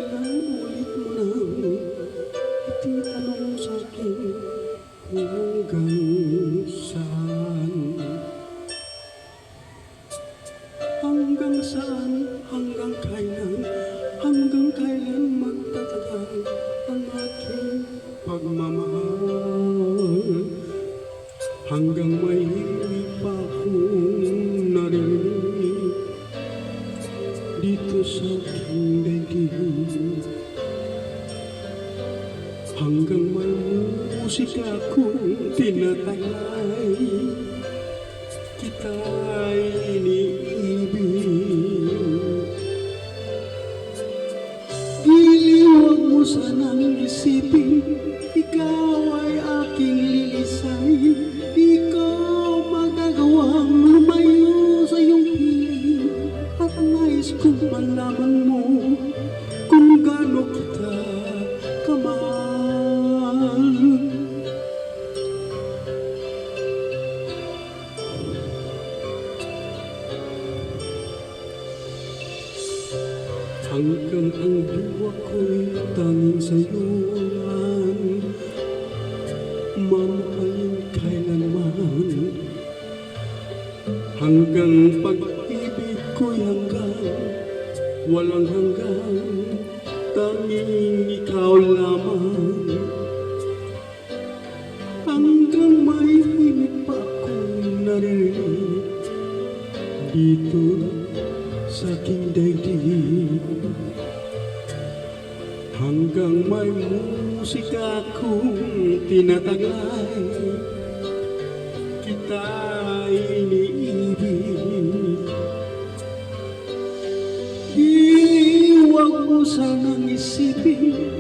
Ilang ulit mo nang ititanong sa'kin kung hanggang saan. Hanggang saan, hanggang kailan magtatagal ang aking pagmamahal. Hanggang may hindi pa akong narinig dito sa aking daigdig. Hanggang may musika akong tinataglay, kita'y iniibig. Iliwag mo sanang isipin, ikaw ay aking lilisahin. Di ko magagawang lumayo sa iyong piling, at nais kong malaman mo kung gaano kita kamahal. Hanggang ang diwa ko'y tanging sa'yo lang mamahalin kailanman. Hanggang pag-ibig ko'y walang hanggan, tanging ikaw lamang. Hanggang may himig pa akong narinig dito sa aking daigdig. Hanggang may musika akong tinataglay, kita'y iniibig. Iwag mo sanang isipin,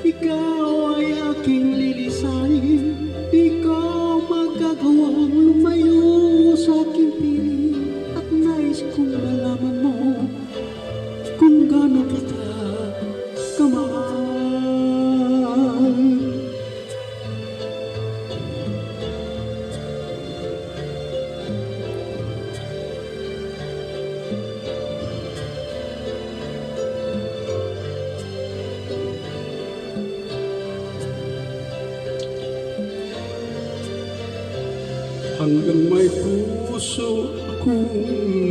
ikaw ay aking lilisahin. Di ko magagawang lumayo sa aking piling, at nais kong malaman mo kung gaano kita kamahal. Hanggang may puso akong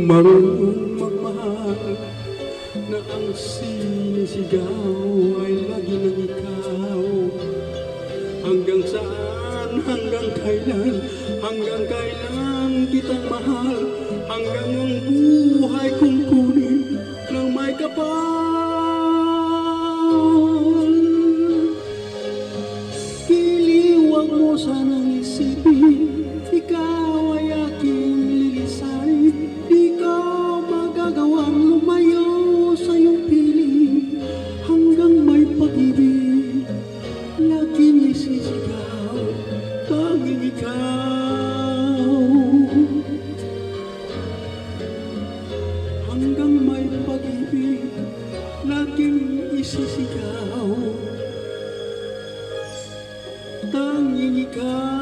marunong magmahal, na ang sinisigaw ay lagi ng ikaw. Hanggang saan, hanggang kailan kitang mahal. Hanggang ang buhay kong kunin ng may kapal. Iliwag mo sanang isipin, ikaw ay aking lilisahin. Di ko magagawang lumayo sa iyong piling. Hanggang may pag-ibig laging isisigaw, tanging ikaw. Hanggang may pag-ibig laging isisigaw, tanging ikaw.